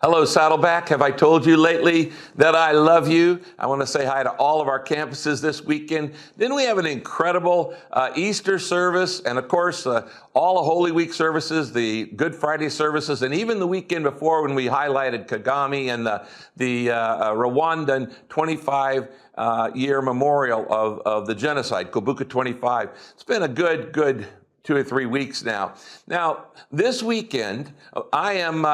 Hello, Saddleback. Have I told you lately that I love you? I want to say hi to all of our campuses this weekend. Then we have an incredible Easter service, and of course, all the Holy Week services, the Good Friday services, and even the weekend before when we highlighted Kagame and the Rwandan 25-year memorial of the genocide, Kubuka 25. It's been a good 2 or 3 weeks now. Now, this weekend, I am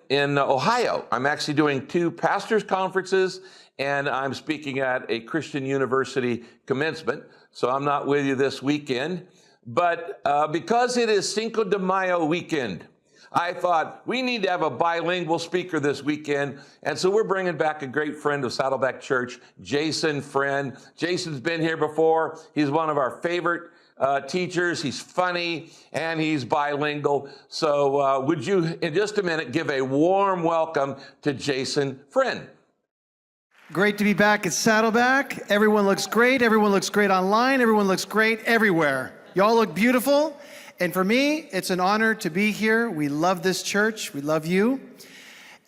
in Ohio. I'm actually doing 2 pastors' conferences, and I'm speaking at a Christian university commencement. So I'm not with you this weekend. But because it is Cinco de Mayo weekend, I thought we need to have a bilingual speaker this weekend. And so we're bringing back a great friend of Saddleback Church, Jason Frenn. Jason's been here before. He's one of our favorite teachers. He's funny and he's bilingual. So would you, in just a minute, give a warm welcome to Jason Frenn. Great to be back at Saddleback. Everyone looks great. Everyone looks great online. Everyone looks great everywhere. Y'all look beautiful. And for me, it's an honor to be here. We love this church. We love you.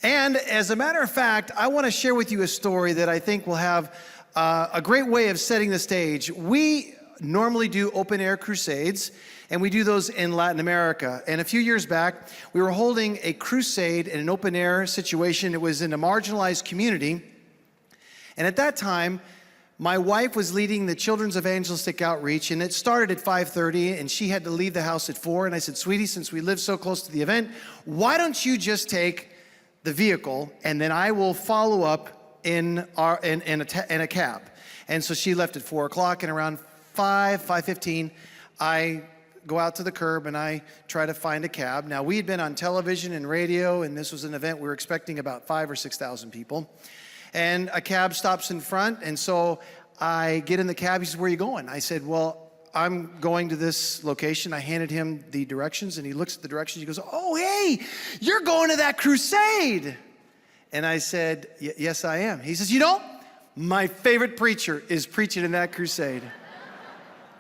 And as a matter of fact, I want to share with you a story that I think will have a great way of setting the stage. We normally do open-air crusades, and we do those in Latin America. And a few years back, we were holding a crusade in an open-air situation. It was in a marginalized community. And at that time, my wife was leading the children's evangelistic outreach, and it started at 5:30, and she had to leave the house at 4. And I said, sweetie, since we live so close to the event, why don't you just take the vehicle, and then I will follow up in a cab. And so she left at 4 o'clock, and around 5:15, I go out to the curb and I try to find a cab. Now, we had been on television and radio, and this was an event we were expecting about 5,000 or 6,000 people. And a cab stops in front, and so I get in the cab. He says, where are you going? I said, well, I'm going to this location. I handed him the directions, and he looks at the directions. He goes, oh, hey, you're going to that crusade. And I said, yes, I am. He says, you know, my favorite preacher is preaching in that crusade.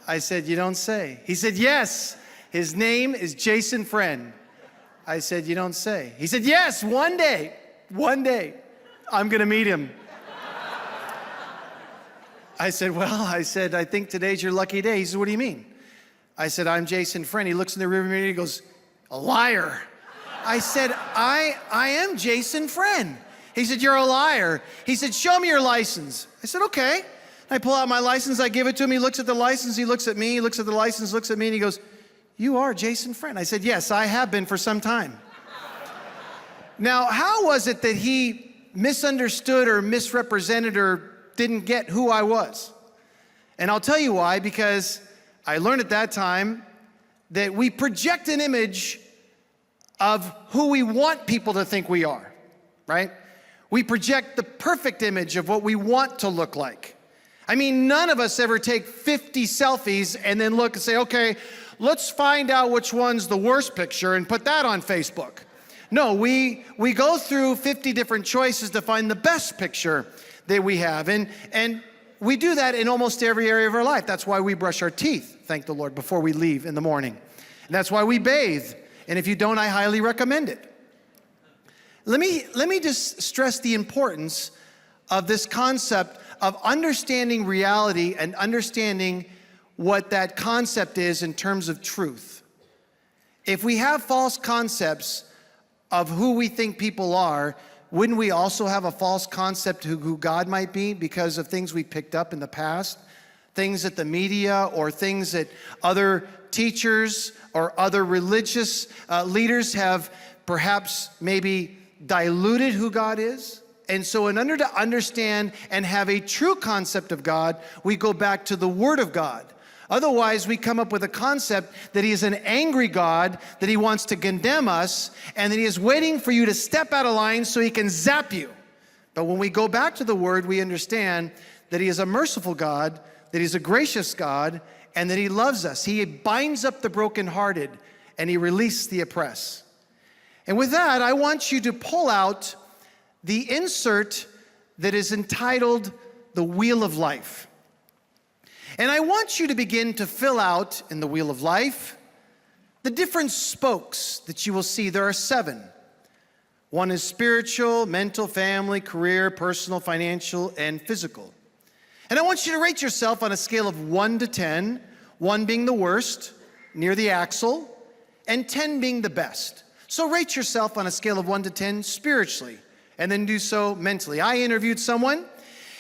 I said, you don't say. He said, yes, his name is Jason Frenn. I said, you don't say. He said, yes, one day, I'm going to meet him. I said, well, I think today's your lucky day. He said, what do you mean? I said, I'm Jason Frenn. He looks in the rearview mirror and he goes, a liar. I said, I am Jason Frenn. He said, you're a liar. He said, show me your license. I said, okay. I pull out my license, I give it to him, he looks at the license, he looks at me, he looks at the license, looks at me, and he goes, you are Jason Frenn. I said, yes, I have been for some time. Now, how was it that he misunderstood or misrepresented or didn't get who I was? And I'll tell you why, because I learned at that time that we project an image of who we want people to think we are, right? We project the perfect image of what we want to look like. I mean, none of us ever take 50 selfies and then look and say, okay, let's find out which one's the worst picture and put that on Facebook. No, we go through 50 different choices to find the best picture that we have. And we do that in almost every area of our life. That's why we brush our teeth, thank the Lord, before we leave in the morning. And that's why we bathe. And if you don't, I highly recommend it. Let me just stress the importance of this concept of understanding reality and understanding what that concept is in terms of truth. If we have false concepts of who we think people are, wouldn't we also have a false concept of who God might be because of things we picked up in the past? Things that the media or things that other teachers or other religious leaders have perhaps maybe diluted who God is? And so in order to understand and have a true concept of God, we go back to the Word of God. Otherwise, we come up with a concept that He is an angry God, that He wants to condemn us, and that He is waiting for you to step out of line so He can zap you. But when we go back to the Word, we understand that He is a merciful God, that He's a gracious God, and that He loves us. He binds up the brokenhearted, and He releases the oppressed. And with that, I want you to pull out the insert that is entitled The Wheel of Life. And I want you to begin to fill out in the Wheel of Life the different spokes that you will see. There are 7. One is spiritual, mental, family, career, personal, financial, and physical. And I want you to rate yourself on a scale of 1 to 10, 1 being the worst, near the axle, and 10 being the best. So rate yourself on a scale of 1 to 10 spiritually, and then do so mentally. I interviewed someone,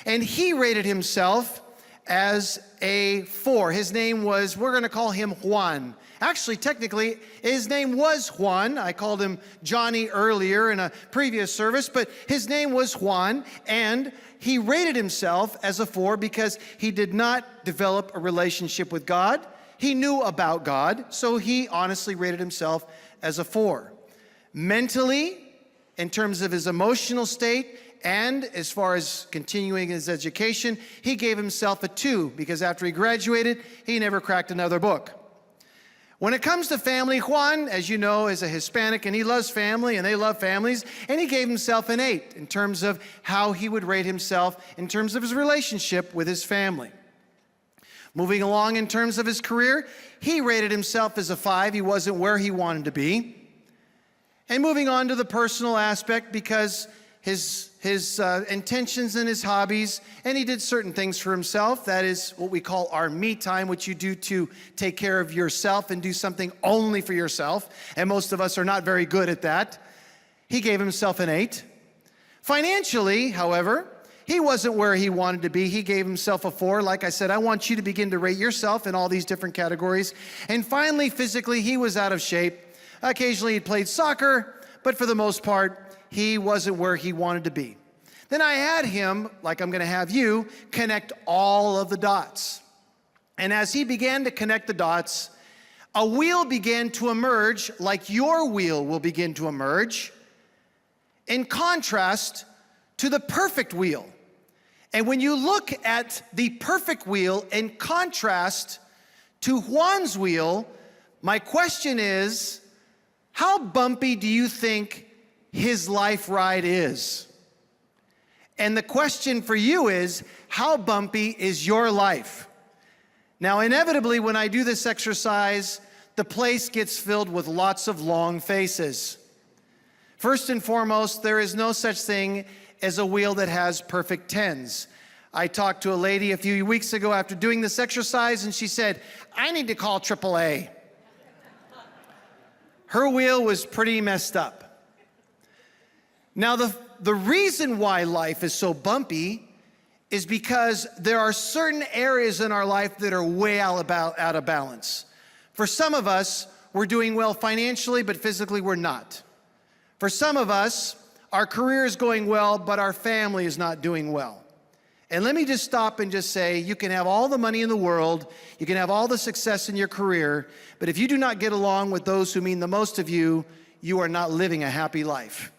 and he rated himself as a 4. His name was, we're going to call him Juan. Actually, technically, his name was Juan. I called him Johnny earlier in a previous service, but his name was Juan, and he rated himself as a 4 because he did not develop a relationship with God. He knew about God, so he honestly rated himself as a 4. Mentally, in terms of his emotional state, and as far as continuing his education, he gave himself a 2 because after he graduated, he never cracked another book. When it comes to family, Juan, as you know, is a Hispanic, and he loves family, and they love families, and he gave himself an 8 in terms of how he would rate himself in terms of his relationship with his family. Moving along in terms of his career, he rated himself as a 5. He wasn't where he wanted to be. And moving on to the personal aspect, because his intentions and his hobbies, and he did certain things for himself. That is what we call our me time, which you do to take care of yourself and do something only for yourself. And most of us are not very good at that. He gave himself an 8. Financially, however, he wasn't where he wanted to be. He gave himself a 4. Like I said, I want you to begin to rate yourself in all these different categories. And finally, physically, he was out of shape. Occasionally, he played soccer, but for the most part, he wasn't where he wanted to be. Then I had him, like I'm going to have you, connect all of the dots. And as he began to connect the dots, a wheel began to emerge like your wheel will begin to emerge, in contrast to the perfect wheel. And when you look at the perfect wheel in contrast to Juan's wheel, my question is, how bumpy do you think his life ride is? And the question for you is, how bumpy is your life? Now, inevitably, when I do this exercise, the place gets filled with lots of long faces. First and foremost, there is no such thing as a wheel that has perfect 10s. I talked to a lady a few weeks ago after doing this exercise, and she said, I need to call AAA. Her wheel was pretty messed up. Now, the reason why life is so bumpy is because there are certain areas in our life that are way out of balance. For some of us, we're doing well financially, but physically we're not. For some of us, our career is going well, but our family is not doing well. And let me just stop and just say, you can have all the money in the world, you can have all the success in your career, but if you do not get along with those who mean the most of you, you are not living a happy life.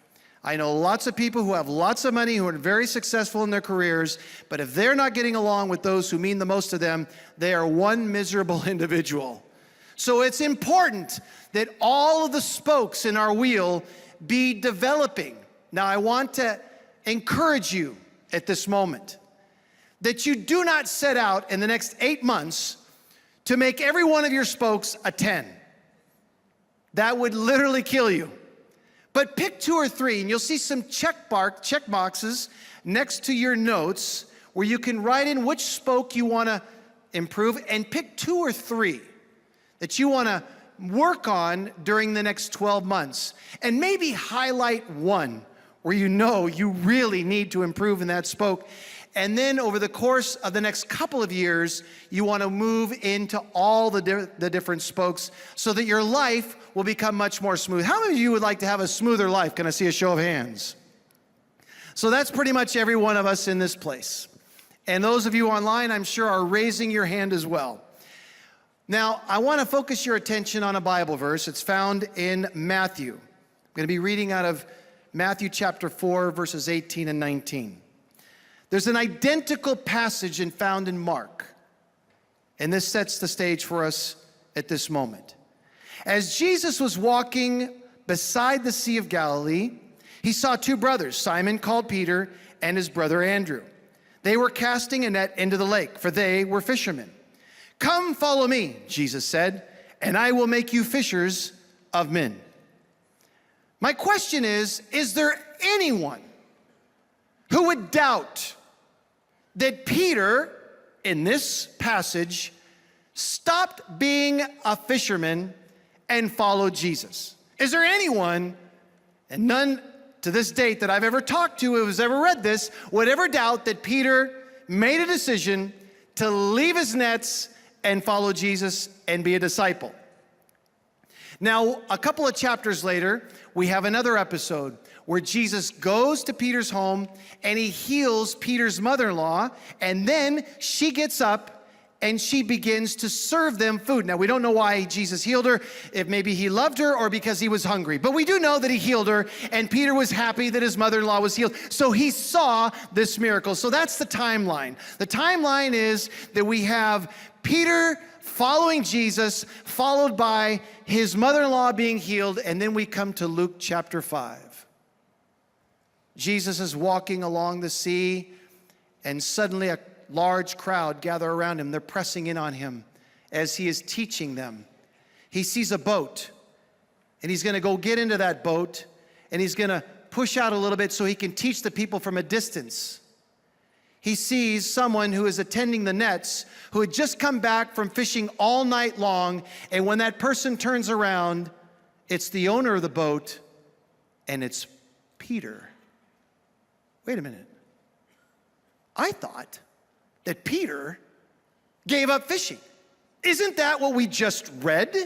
I know lots of people who have lots of money, who are very successful in their careers, but if they're not getting along with those who mean the most to them, they are one miserable individual. So it's important that all of the spokes in our wheel be developing. Now, I want to encourage you at this moment that you do not set out in the next 8 months to make every one of your spokes a 10. That would literally kill you. But pick 2 or 3, and you'll see some check boxes next to your notes where you can write in which spoke you want to improve, and pick 2 or 3 that you want to work on during the next 12 months. And maybe highlight 1 where you know you really need to improve in that spoke. And then over the course of the next couple of years, you want to move into all the different spokes so that your life will become much more smooth. How many of you would like to have a smoother life? Can I see a show of hands? So that's pretty much every one of us in this place. And those of you online, I'm sure, are raising your hand as well. Now, I want to focus your attention on a Bible verse. It's found in Matthew. I'm going to be reading out of Matthew chapter 4, verses 18 and 19. There's an identical passage found in Mark, and this sets the stage for us at this moment. As Jesus was walking beside the Sea of Galilee, he saw 2 brothers, Simon called Peter and his brother Andrew. They were casting a net into the lake, for they were fishermen. Come, follow me, Jesus said, and I will make you fishers of men. My question is there anyone who would doubt that Peter, in this passage, stopped being a fisherman and followed Jesus? Is there anyone, and none to this date that I've ever talked to who has ever read this, would ever doubt that Peter made a decision to leave his nets and follow Jesus and be a disciple? Now, a couple of chapters later, we have another episode where Jesus goes to Peter's home and he heals Peter's mother-in-law, and then she gets up and she begins to serve them food. Now, we don't know why Jesus healed her, if maybe he loved her or because he was hungry. But we do know that he healed her, and Peter was happy that his mother-in-law was healed. So he saw this miracle. So that's the timeline. The timeline is that we have Peter following Jesus, followed by his mother-in-law being healed, and then we come to Luke chapter 5. Jesus is walking along the sea, and suddenly a large crowd gather around him. They're pressing in on him as he is teaching them. He sees a boat, and he's going to go get into that boat, and he's going to push out a little bit so he can teach the people from a distance. He sees someone who is attending the nets, who had just come back from fishing all night long, and when that person turns around, it's the owner of the boat, and it's Peter. Wait a minute. I thought that Peter gave up fishing. Isn't that what we just read?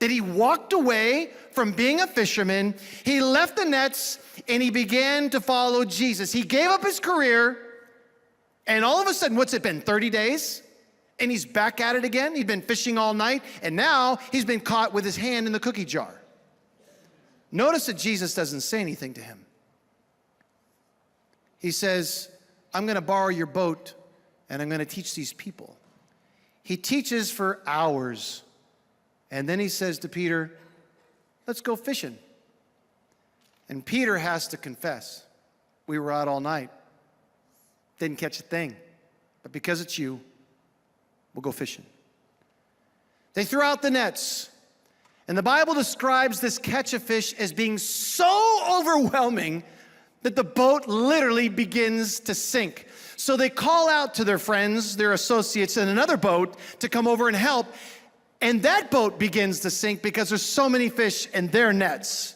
That he walked away from being a fisherman, he left the nets, and he began to follow Jesus. He gave up his career, and all of a sudden, what's it been, 30 days? And he's back at it again. He'd been fishing all night, and now he's been caught with his hand in the cookie jar. Notice that Jesus doesn't say anything to him. He says, I'm going to borrow your boat, and I'm going to teach these people. He teaches for hours, and then he says to Peter, let's go fishing. And Peter has to confess, we were out all night, didn't catch a thing, but because it's you, we'll go fishing. They threw out the nets, and the Bible describes this catch of fish as being so overwhelming that the boat literally begins to sink. So they call out to their friends, their associates in another boat to come over and help, and that boat begins to sink because there's so many fish in their nets.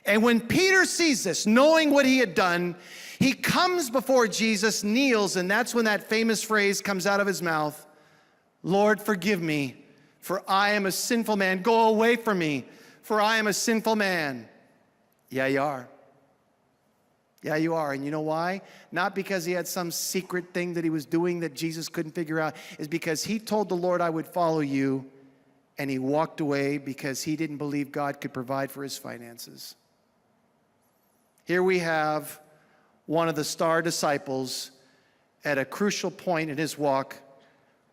And when Peter sees this, knowing what he had done, he comes before Jesus, kneels, and that's when that famous phrase comes out of his mouth, Lord, forgive me, for I am a sinful man. Go away from me, for I am a sinful man. Yeah, you are. Yeah, you are. And you know why? Not because he had some secret thing that he was doing that Jesus couldn't figure out. It's because he told the Lord, I would follow you, and he walked away because he didn't believe God could provide for his finances. Here we have one of the star disciples at a crucial point in his walk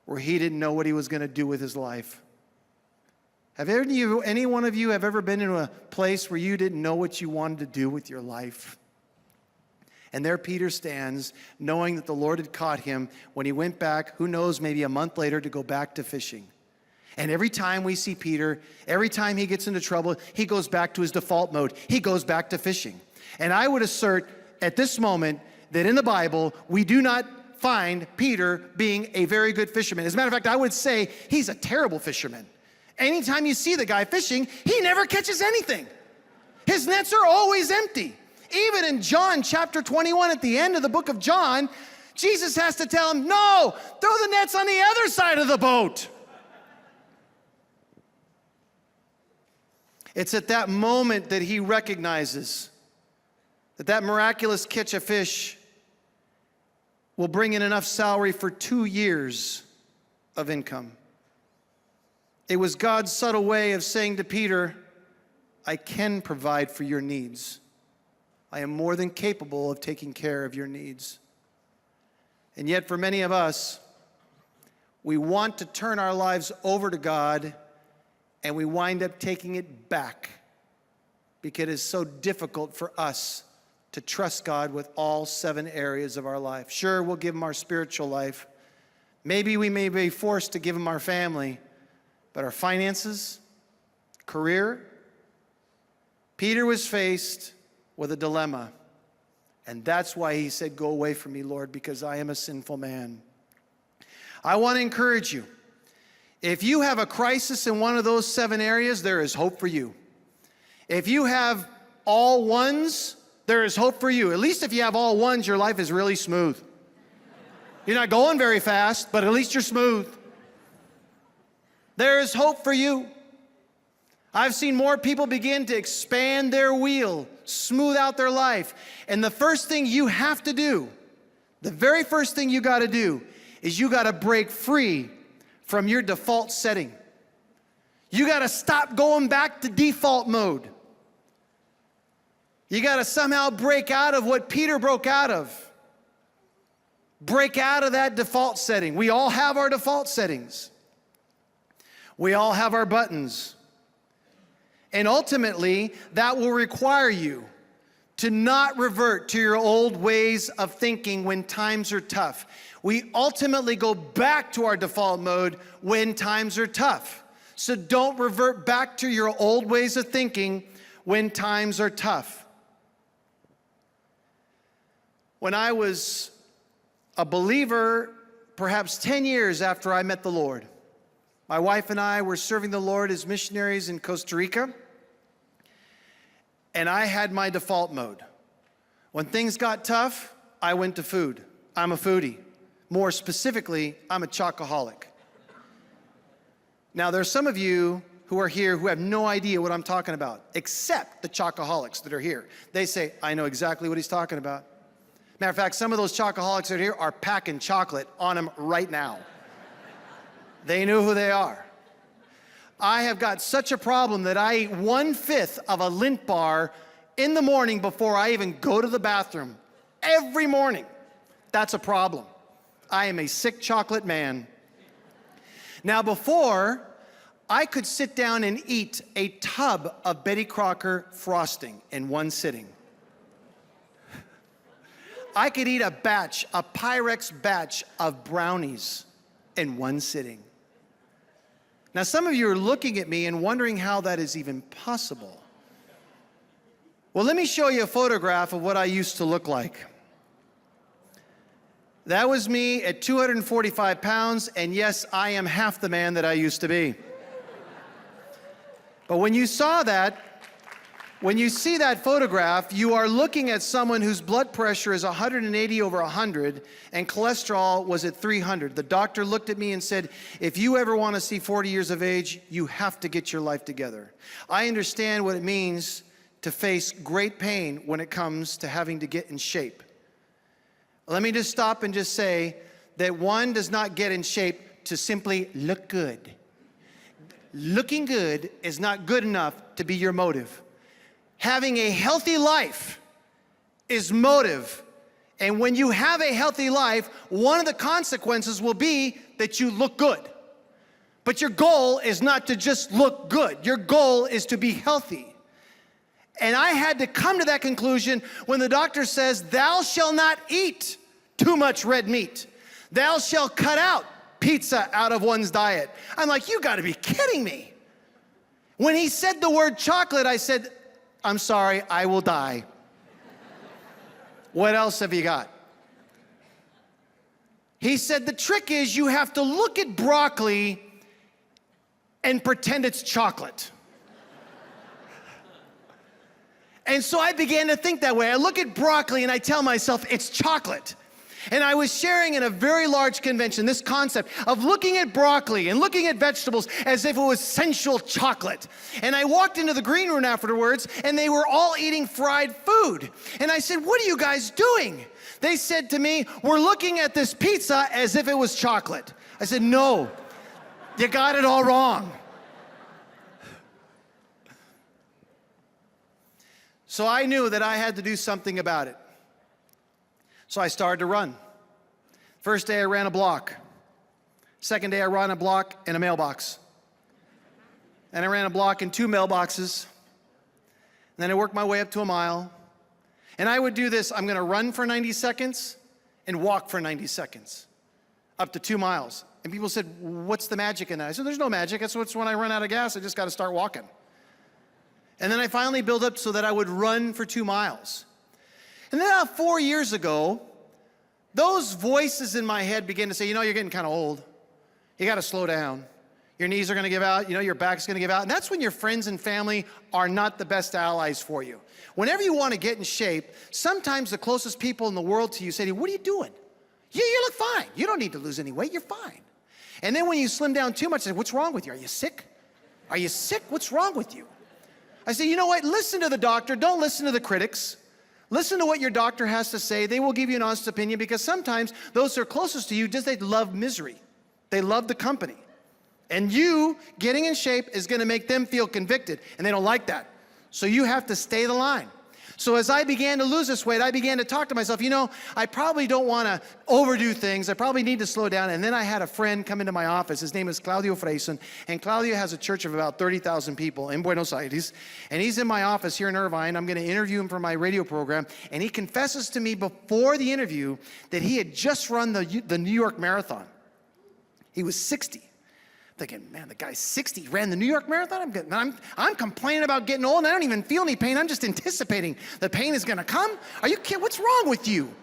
where he didn't know what he was going to do with his life. Have any one of you have ever been in a place where you didn't know what you wanted to do with your life? And there Peter stands, knowing that the Lord had caught him when he went back, who knows, maybe a month later, to go back to fishing. And every time we see Peter, every time he gets into trouble, he goes back to his default mode. He goes back to fishing. And I would assert at this moment that in the Bible, we do not find Peter being a very good fisherman. As a matter of fact, I would say he's a terrible fisherman. Anytime you see the guy fishing, he never catches anything. His nets are always empty. Even in John chapter 21, at the end of the book of John, Jesus has to tell him, no, throw the nets on the other side of the boat. It's at that moment that he recognizes that miraculous catch of fish will bring in enough salary for 2 years of income. It was God's subtle way of saying to Peter, I can provide for your needs. I am more than capable of taking care of your needs. And yet for many of us, we want to turn our lives over to God, and we wind up taking it back because it is so difficult for us to trust God with all 7 areas of our life. Sure, we'll give him our spiritual life. Maybe we may be forced to give him our family, but our finances, career, Peter was faced with a dilemma. And that's why he said, go away from me, Lord, because I am a sinful man. I want to encourage you. If you have a crisis in one of those 7 areas, there is hope for you. If you have all ones, there is hope for you. At least if you have all ones, your life is really smooth. You're not going very fast, but at least you're smooth. There is hope for you. I've seen more people begin to expand their wheel, smooth out their life. And the first thing you have to do, the very first thing you got to do, is you got to break free from your default setting. You got to stop going back to default mode. You got to somehow break out of what Peter broke out of. Break out of that default setting. We all have our default settings. We all have our buttons. And ultimately, that will require you to not revert to your old ways of thinking when times are tough. We ultimately go back to our default mode when times are tough. So don't revert back to your old ways of thinking when times are tough. When I was a believer, perhaps 10 years after I met the Lord, my wife and I were serving the Lord as missionaries in Costa Rica, and I had my default mode. When things got tough, I went to food. I'm a foodie. More specifically, I'm a chocoholic. Now, there's some of you who are here who have no idea what I'm talking about, except the chocoholics that are here. They say, I know exactly what he's talking about. Matter of fact, some of those chocoholics that are here are packing chocolate on them right now. They know who they are. I have got such a problem that I eat 1/5 of a Lindt bar in the morning before I even go to the bathroom. Every morning. That's a problem. I am a sick chocolate man. Now before, I could sit down and eat a tub of Betty Crocker frosting in one sitting. I could eat a Pyrex batch of brownies in one sitting. Now some of you are looking at me and wondering how that is even possible. Well, let me show you a photograph of what I used to look like. That was me at 245 pounds, and yes, I am half the man that I used to be. But when you saw that, when you see that photograph, you are looking at someone whose blood pressure is 180/100 and cholesterol was at 300. The doctor looked at me and said, if you ever want to see 40 years of age, you have to get your life together. I understand what it means to face great pain when it comes to having to get in shape. Let me just stop and just say that one does not get in shape to simply look good. Looking good is not good enough to be your motive. Having a healthy life is motive. And when you have a healthy life, one of the consequences will be that you look good. But your goal is not to just look good. Your goal is to be healthy. And I had to come to that conclusion when the doctor says, thou shalt not eat too much red meat. Thou shalt cut out pizza out of one's diet. I'm like, you gotta be kidding me. When he said the word chocolate, I said, I'm sorry, I will die. What else have you got? He said, the trick is you have to look at broccoli and pretend it's chocolate. And so I began to think that way. I look at broccoli and I tell myself it's chocolate. And I was sharing in a very large convention this concept of looking at broccoli and looking at vegetables as if it was sensual chocolate. And I walked into the green room afterwards and they were all eating fried food. And I said, what are you guys doing? They said to me, we're looking at this pizza as if it was chocolate. I said, no, you got it all wrong. So I knew that I had to do something about it. So I started to run. First day I ran a block. Second day I ran a block in a mailbox. And I ran a block in 2 mailboxes. And then I worked my way up to a mile. And I would do this, I'm gonna run for 90 seconds and walk for 90 seconds, up to 2 miles. And people said, what's the magic in that? I said, there's no magic, that's when I run out of gas, I just gotta start walking. And then I finally built up so that I would run for 2 miles. And then about 4 years ago, those voices in my head began to say, you're getting kind of old. You got to slow down. Your knees are going to give out. Your back's going to give out. And that's when your friends and family are not the best allies for you. Whenever you want to get in shape, sometimes the closest people in the world to you say, what are you doing? You look fine. You don't need to lose any weight. You're fine. And then when you slim down too much, they say, what's wrong with you? Are you sick? Are you sick? What's wrong with you? I say, you know what? Listen to the doctor. Don't listen to the critics. Listen to what your doctor has to say. They will give you an honest opinion, because sometimes those who are closest to you, they love misery. They love the company. And you getting in shape is going to make them feel convicted, and they don't like that. So you have to stay the line. So as I began to lose this weight, I began to talk to myself, I probably don't want to overdo things. I probably need to slow down. And then I had a friend come into my office. His name is Claudio Freison. And Claudio has a church of about 30,000 people in Buenos Aires. And he's in my office here in Irvine. I'm going to interview him for my radio program. And he confesses to me before the interview that he had just run the New York Marathon. He was 60. Thinking, man, the guy's 60, ran the New York Marathon. I'm complaining about getting old, and I don't even feel any pain. I'm just anticipating the pain is going to come. Are you kidding? What's wrong with you?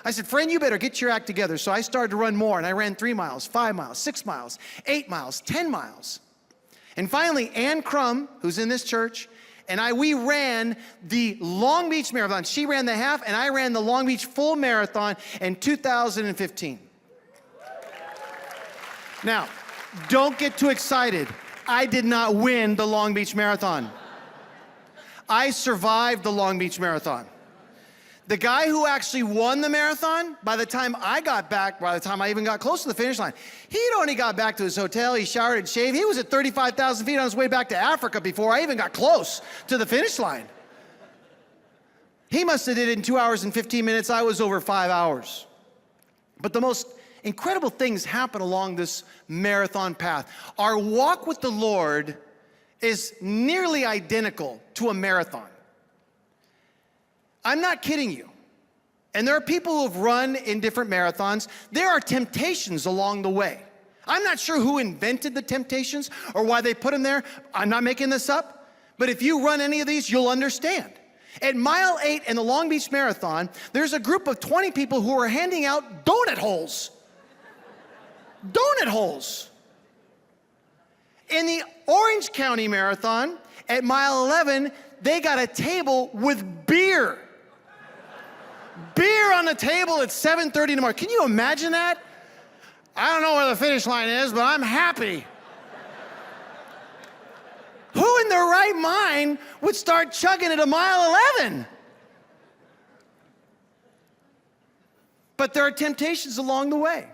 I said, friend, you better get your act together. So I started to run more, and I ran 3 miles, 5 miles, 6 miles, 8 miles, 10 miles. And finally, Ann Crum, who's in this church, and we ran the Long Beach Marathon. She ran the half, and I ran the Long Beach full marathon in 2015. Now, don't get too excited. I did not win the Long Beach Marathon. I survived the Long Beach Marathon. The guy who actually won the marathon, by the time I even got close to the finish line, he'd only got back to his hotel, he showered and shaved. He was at 35,000 feet on his way back to Africa before I even got close to the finish line. He must have did it in 2 hours and 15 minutes. I was over 5 hours. But the most incredible things happen along this marathon path. Our walk with the Lord is nearly identical to a marathon. I'm not kidding you. And there are people who have run in different marathons. There are temptations along the way. I'm not sure who invented the temptations or why they put them there. I'm not making this up. But if you run any of these, you'll understand. At mile 8 in the Long Beach Marathon, there's a group of 20 people who are handing out donut holes. Donut holes. In the Orange County Marathon, at mile 11, they got a table with beer. Beer on the table at 7:30 in the morning. Can you imagine that? I don't know where the finish line is, but I'm happy. Who in their right mind would start chugging at a mile 11? But there are temptations along the way.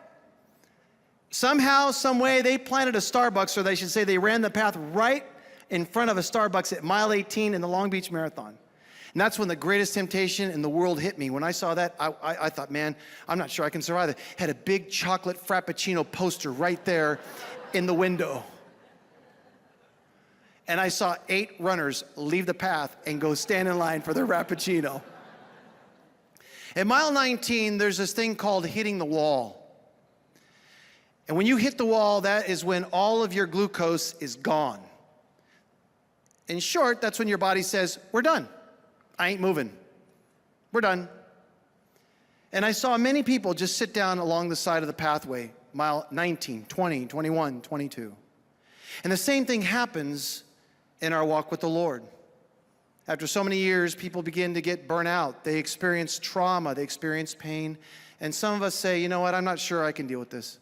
Somehow, some way, they planted a Starbucks, or they should say they ran the path right in front of a Starbucks at mile 18 in the Long Beach Marathon. And that's when the greatest temptation in the world hit me. When I saw that, I thought, man, I'm not sure I can survive it. Had a big chocolate Frappuccino poster right there in the window. And I saw 8 runners leave the path and go stand in line for their Frappuccino. At mile 19, there's this thing called hitting the wall. And when you hit the wall, that is when all of your glucose is gone. In short, that's when your body says, we're done. I ain't moving. We're done. And I saw many people just sit down along the side of the pathway, mile 19, 20, 21, 22. And the same thing happens in our walk with the Lord. After so many years, people begin to get burnt out. They experience trauma. They experience pain. And some of us say, you know what, I'm not sure I can deal with this.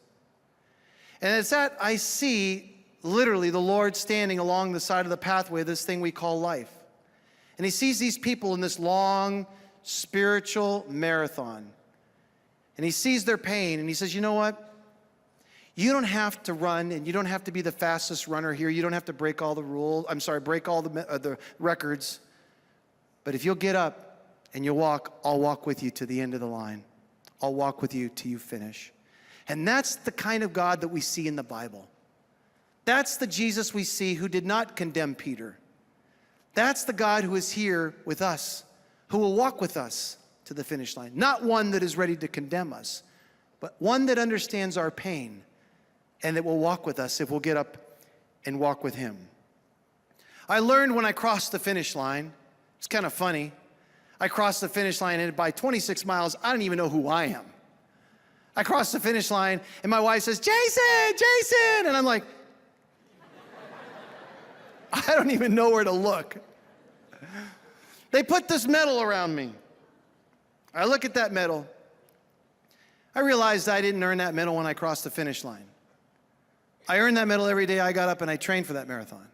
And it's that I see literally the Lord standing along the side of the pathway, this thing we call life. And he sees these people in this long spiritual marathon. And he sees their pain and he says, you know what? You don't have to run, and you don't have to be the fastest runner here. You don't have to break all the rules. Break all the records. But if you'll get up and you'll walk, I'll walk with you to the end of the line. I'll walk with you till you finish. And that's the kind of God that we see in the Bible. That's the Jesus we see who did not condemn Peter. That's the God who is here with us, who will walk with us to the finish line. Not one that is ready to condemn us, but one that understands our pain and that will walk with us if we'll get up and walk with him. I learned when I crossed the finish line, it's kind of funny. I crossed the finish line, and by 26 miles, I don't even know who I am. I crossed the finish line, and my wife says, Jason, Jason! And I'm like, I don't even know where to look. They put this medal around me. I look at that medal. I realized I didn't earn that medal when I crossed the finish line. I earned that medal every day I got up and I trained for that marathon.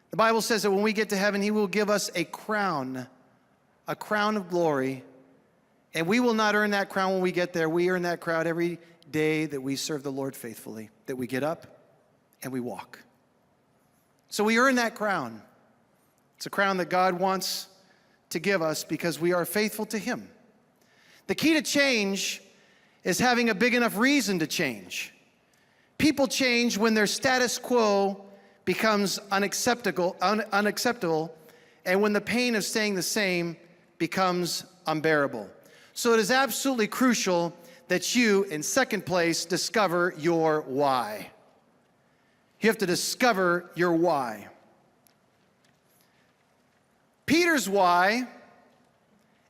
The Bible says that when we get to heaven, he will give us a crown of glory. And we will not earn that crown when we get there. We earn that crown every day that we serve the Lord faithfully, that we get up and we walk. So we earn that crown. It's a crown that God wants to give us because we are faithful to him. The key to change is having a big enough reason to change. People change when their status quo becomes unacceptable, and when the pain of staying the same becomes unbearable. So it is absolutely crucial that you, in second place, discover your why. You have to discover your why. Peter's why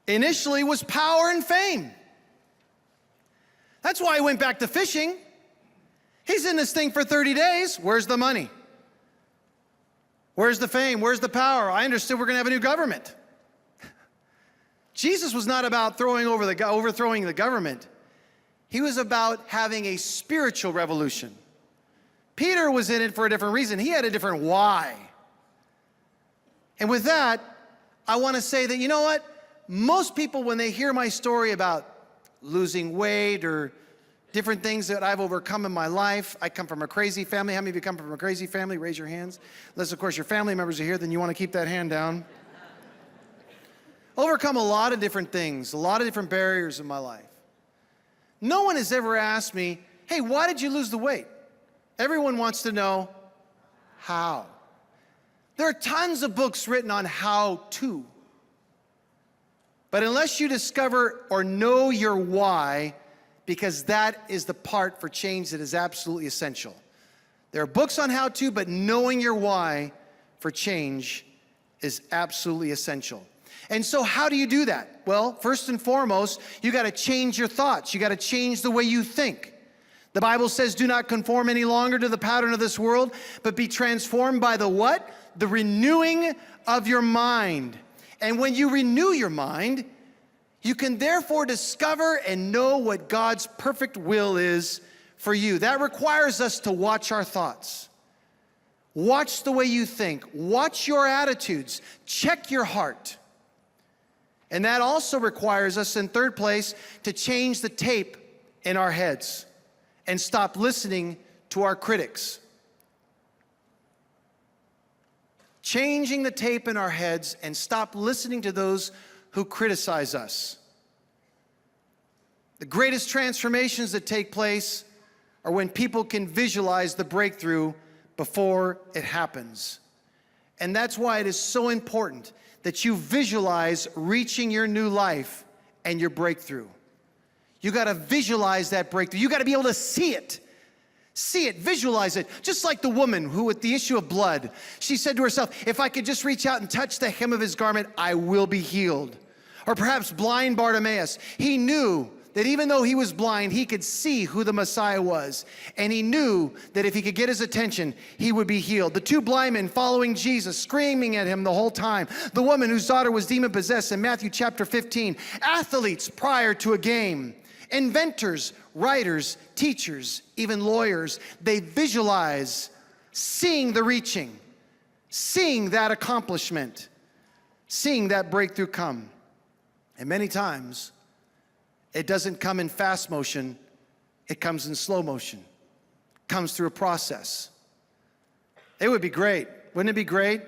initially was power and fame. That's why he went back to fishing. He's in this thing for 30 days. Where's the money? Where's the fame? Where's the power? I understood we're going to have a new government. Jesus was not about overthrowing the government. He was about having a spiritual revolution. Peter was in it for a different reason. He had a different why. And with that, I want to say that, you know what? Most people, when they hear my story about losing weight or different things that I've overcome in my life, I come from a crazy family. How many of you come from a crazy family? Raise your hands. Unless, of course, your family members are here, then you want to keep that hand down. Overcome a lot of different things, a lot of different barriers in my life. No one has ever asked me, hey, why did you lose the weight? Everyone wants to know how. There are tons of books written on how to. But unless you discover or know your why, because that is the part for change that is absolutely essential. There are books on how to, but knowing your why for change is absolutely essential. And so how do you do that? Well, first and foremost, you got to change your thoughts. You got to change the way you think. The Bible says, do not conform any longer to the pattern of this world, but be transformed by the what? The renewing of your mind. And when you renew your mind, you can therefore discover and know what God's perfect will is for you. That requires us to watch our thoughts. Watch the way you think. Watch your attitudes. Check your heart. And that also requires us, in third place, to change the tape in our heads and stop listening to our critics. Changing the tape in our heads and stop listening to those who criticize us. The greatest transformations that take place are when people can visualize the breakthrough before it happens. And that's why it is so important that you visualize reaching your new life and your breakthrough. You got to visualize that breakthrough. You got to be able to see it. See it, visualize it. Just like the woman who, with the issue of blood, she said to herself, if I could just reach out and touch the hem of his garment, I will be healed. Or perhaps blind Bartimaeus. He knew that even though he was blind, he could see who the Messiah was. And he knew that if he could get his attention, he would be healed. The two blind men following Jesus, screaming at him the whole time. The woman whose daughter was demon-possessed in Matthew chapter 15. Athletes prior to a game. Inventors, writers, teachers, even lawyers. They visualize seeing the reaching, seeing that accomplishment, seeing that breakthrough come. And many times, it doesn't come in fast motion, it comes in slow motion. It comes through a process. It would be great. Wouldn't it be great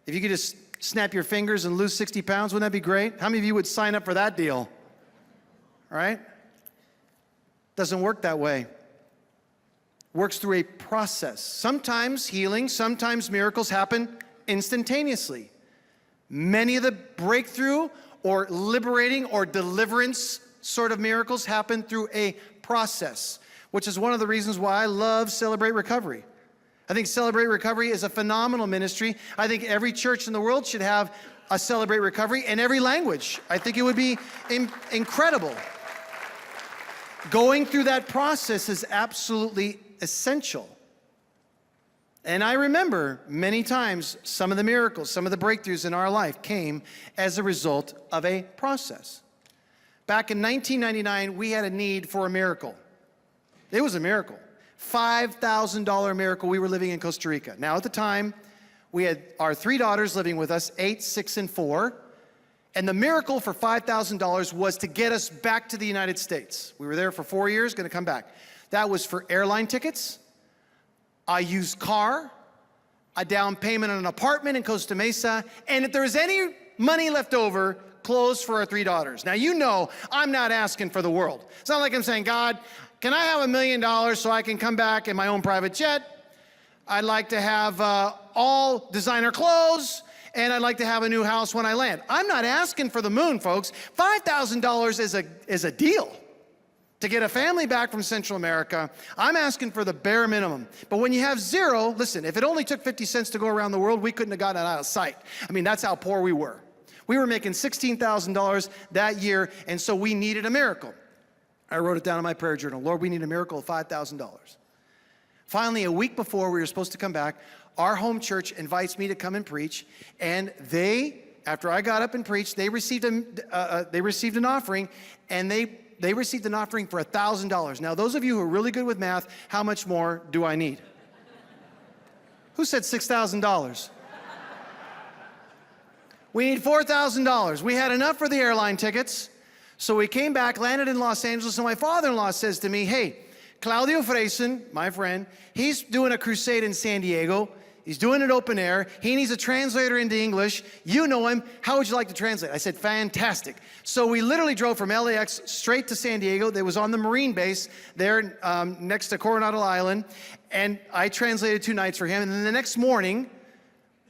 if you could just snap your fingers and lose 60 pounds? Wouldn't that be great? How many of you would sign up for that deal? All right? Doesn't work that way. Works through a process. Sometimes healing, sometimes miracles happen instantaneously. Many of the breakthrough or liberating or deliverance sort of miracles happen through a process, which is one of the reasons why I love Celebrate Recovery. I think Celebrate Recovery is a phenomenal ministry. I think every church in the world should have a Celebrate Recovery in every language. I think it would be incredible. Going through that process is absolutely essential. And I remember many times some of the miracles, some of the breakthroughs in our life came as a result of a process. Back in 1999, we had a need for a miracle. It was a miracle. $5,000 miracle. We were living in Costa Rica. Now, at the time, we had our 3 daughters living with us, 8, 6, and 4. And the miracle for $5,000 was to get us back to the United States. We were there for 4 years, going to come back. That was for airline tickets, a used car, a down payment on an apartment in Costa Mesa, and if there was any money left over, clothes for our 3 daughters. Now, you know, I'm not asking for the world. It's not like I'm saying, God, can I have $1 million so I can come back in my own private jet? I'd like to have all designer clothes, and I'd like to have a new house when I land. I'm not asking for the moon, folks. $5,000 is a deal. To get a family back from Central America, I'm asking for the bare minimum. But when you have 0, listen, if it only took 50 cents to go around the world, we couldn't have gotten it out of sight. I mean, that's how poor we were. We were making $16,000 that year, and so we needed a miracle. I wrote it down in my prayer journal. Lord, we need a miracle of $5,000. Finally, a week before we were supposed to come back, our home church invites me to come and preach, and they, after I got up and preached, they received an offering, and they received an offering for $1,000. Now, those of you who are really good with math, how much more do I need? Who said $6,000? We need $4,000. We had enough for the airline tickets. So we came back, landed in Los Angeles, and my father-in-law says to me, hey, Claudio Freisen, my friend, he's doing a crusade in San Diego. He's doing it open air. He needs a translator into English. You know him. How would you like to translate? I said, fantastic. So we literally drove from LAX straight to San Diego. That was on the Marine base there next to Coronado Island. And I translated 2 nights for him. And then the next morning,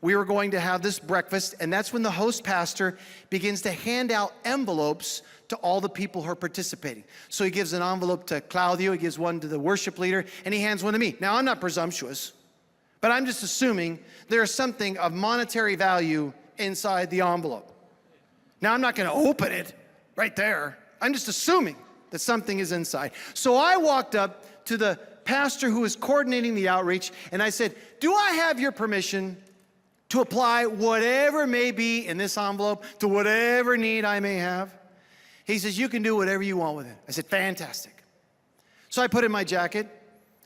we were going to have this breakfast. And that's when the host pastor begins to hand out envelopes to all the people who are participating. So he gives an envelope to Claudio. He gives one to the worship leader. And he hands one to me. Now, I'm not presumptuous. But I'm just assuming there's something of monetary value inside the envelope. Now, I'm not going to open it right there. I'm just assuming that something is inside. So I walked up to the pastor who was coordinating the outreach, and I said, do I have your permission to apply whatever may be in this envelope to whatever need I may have? He says, you can do whatever you want with it. I said, fantastic. So I put in my jacket,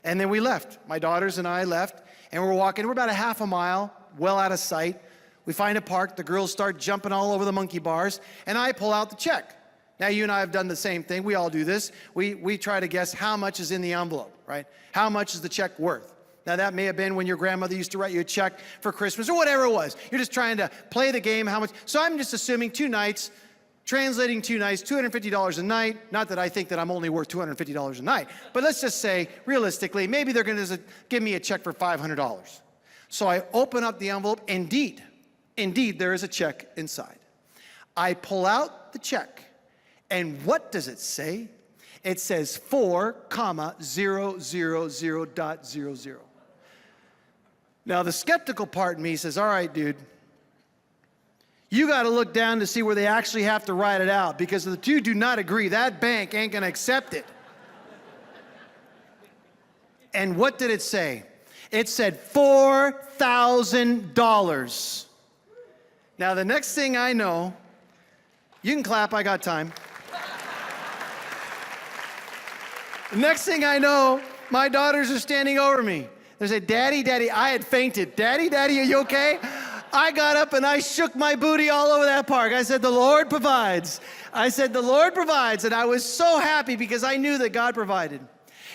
and then we left. My daughters and I left. And we're walking, we're about a half a mile, well out of sight. We find a park, the girls start jumping all over the monkey bars, and I pull out the check. Now, you and I have done the same thing. We all do this. We try to guess how much is in the envelope, right? How much is the check worth? Now, that may have been when your grandmother used to write you a check for Christmas or whatever it was. You're just trying to play the game, how much. So I'm just assuming 2 nights, translating 2 nights, $250 a night. Not that I think that I'm only worth $250 a night, but let's just say, realistically, maybe they're going to give me a check for $500. So I open up the envelope. Indeed, there is a check inside. I pull out the check, and what does it say? It says 4,000.00. Now, the skeptical part in me says, all right, dude, you got to look down to see where they actually have to write it out, because if the two do not agree, that bank ain't going to accept it. And what did it say? It said $4,000. Now, the next thing I know, you can clap, I got time. The next thing I know, my daughters are standing over me. They said, Daddy, Daddy, I had fainted. Daddy, Daddy, are you okay? I got up and I shook my booty all over that park. I said, the Lord provides. I said, the Lord provides. And I was so happy because I knew that God provided.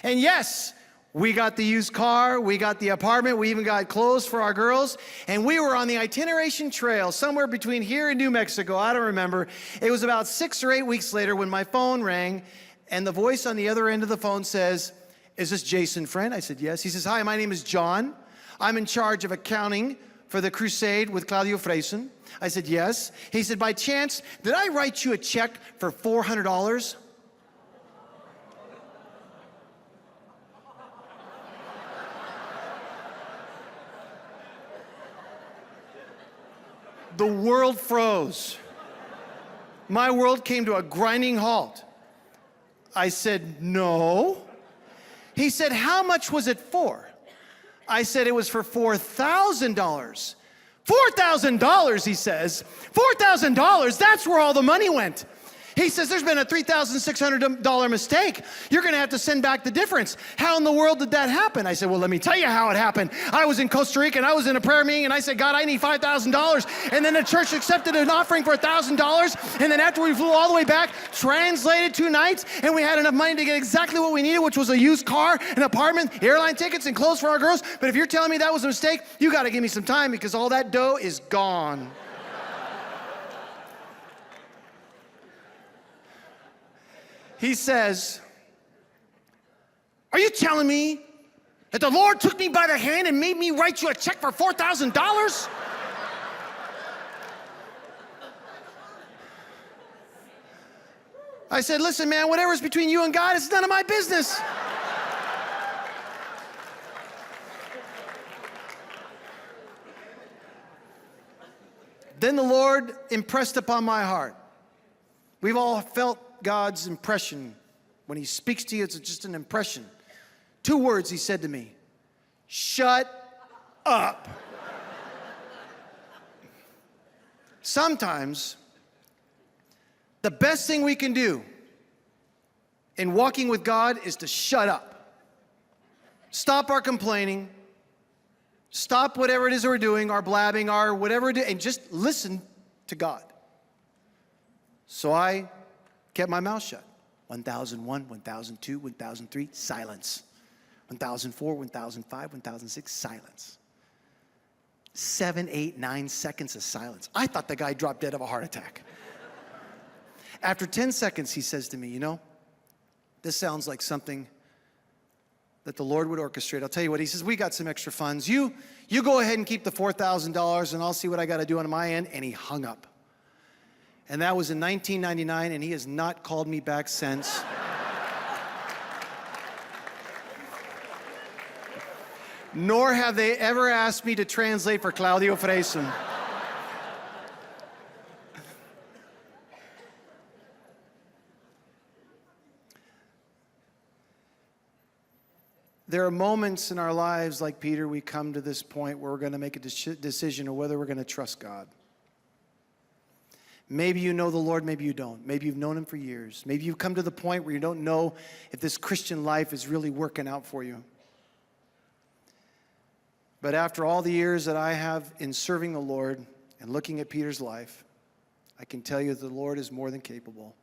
And yes, we got the used car, we got the apartment, we even got clothes for our girls, and we were on the itineration trail somewhere between here and New Mexico. I don't remember. It was about 6 or 8 weeks later when my phone rang, and the voice on the other end of the phone says, is this Jason Frenn? I said, yes. He says, hi, my name is John. I'm in charge of accounting for the crusade with Claudio Freisen. I said, yes. He said, by chance, did I write you a check for $400? The world froze. My world came to a grinding halt. I said, no. He said, how much was it for? I said, it was for $4,000. $4,000, he says. $4,000, that's where all the money went. He says, there's been a $3,600 mistake. You're gonna have to send back the difference. How in the world did that happen? I said, well, let me tell you how it happened. I was in Costa Rica and I was in a prayer meeting and I said, God, I need $5,000. And then the church accepted an offering for $1,000. And then after we flew all the way back, translated 2 nights, and we had enough money to get exactly what we needed, which was a used car, an apartment, airline tickets, and clothes for our girls. But if you're telling me that was a mistake, you gotta give me some time because all that dough is gone. He says, are you telling me that the Lord took me by the hand and made me write you a check for $4,000? I said, listen, man, whatever's between you and God, it's none of my business. Then the Lord impressed upon my heart. We've all felt God's impression. When he speaks to you, it's just an impression. 2 words he said to me, shut up. Sometimes, the best thing we can do in walking with God is to shut up. Stop our complaining. Stop whatever it is we're doing, our blabbing, our whatever it is, and just listen to God. So I kept my mouth shut. 1001, 1002, 1003, silence. 1004, 1005, 1006, silence. 7, 8, 9 seconds of silence. I thought the guy dropped dead of a heart attack. After 10 seconds, he says to me, you know, this sounds like something that the Lord would orchestrate. I'll tell you what, he says, we got some extra funds. You go ahead and keep the $4,000 and I'll see what I got to do on my end. And he hung up. And that was in 1999, and he has not called me back since. Nor have they ever asked me to translate for Claudio Freson. There are moments in our lives, like Peter, we come to this point where we're going to make a decision of whether we're going to trust God. Maybe you know the Lord, maybe you don't. Maybe you've known him for years. Maybe you've come to the point where you don't know if this Christian life is really working out for you. But after all the years that I have in serving the Lord and looking at Peter's life, I can tell you that the Lord is more than capable.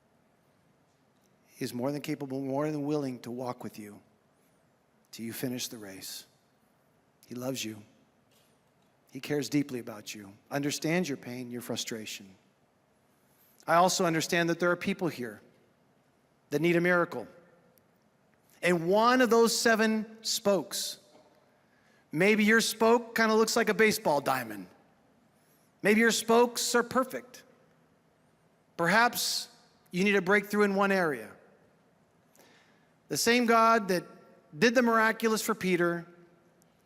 He is more than capable, more than willing to walk with you till you finish the race. He loves you. He cares deeply about you, understands your pain, your frustration. I also understand that there are people here that need a miracle. And one of those 7 spokes, maybe your spoke kind of looks like a baseball diamond. Maybe your spokes are perfect. Perhaps you need a breakthrough in one area. The same God that did the miraculous for Peter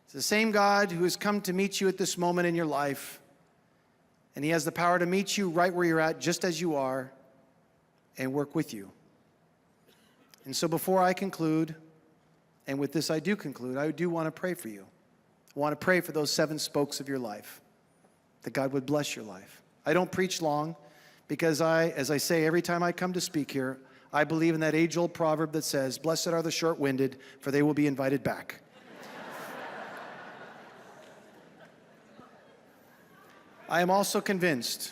is the same God who has come to meet you at this moment in your life. And he has the power to meet you right where you're at, just as you are, and work with you. And so before I conclude, and with this I do conclude, I do want to pray for you. I want to pray for those 7 spokes of your life, that God would bless your life. I don't preach long because as I say every time I come to speak here, I believe in that age-old proverb that says, blessed are the short-winded, for they will be invited back. I am also convinced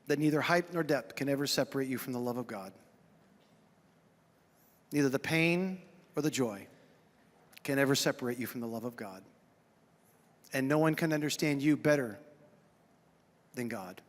that neither height nor depth can ever separate you from the love of God. Neither the pain or the joy can ever separate you from the love of God. And no one can understand you better than God.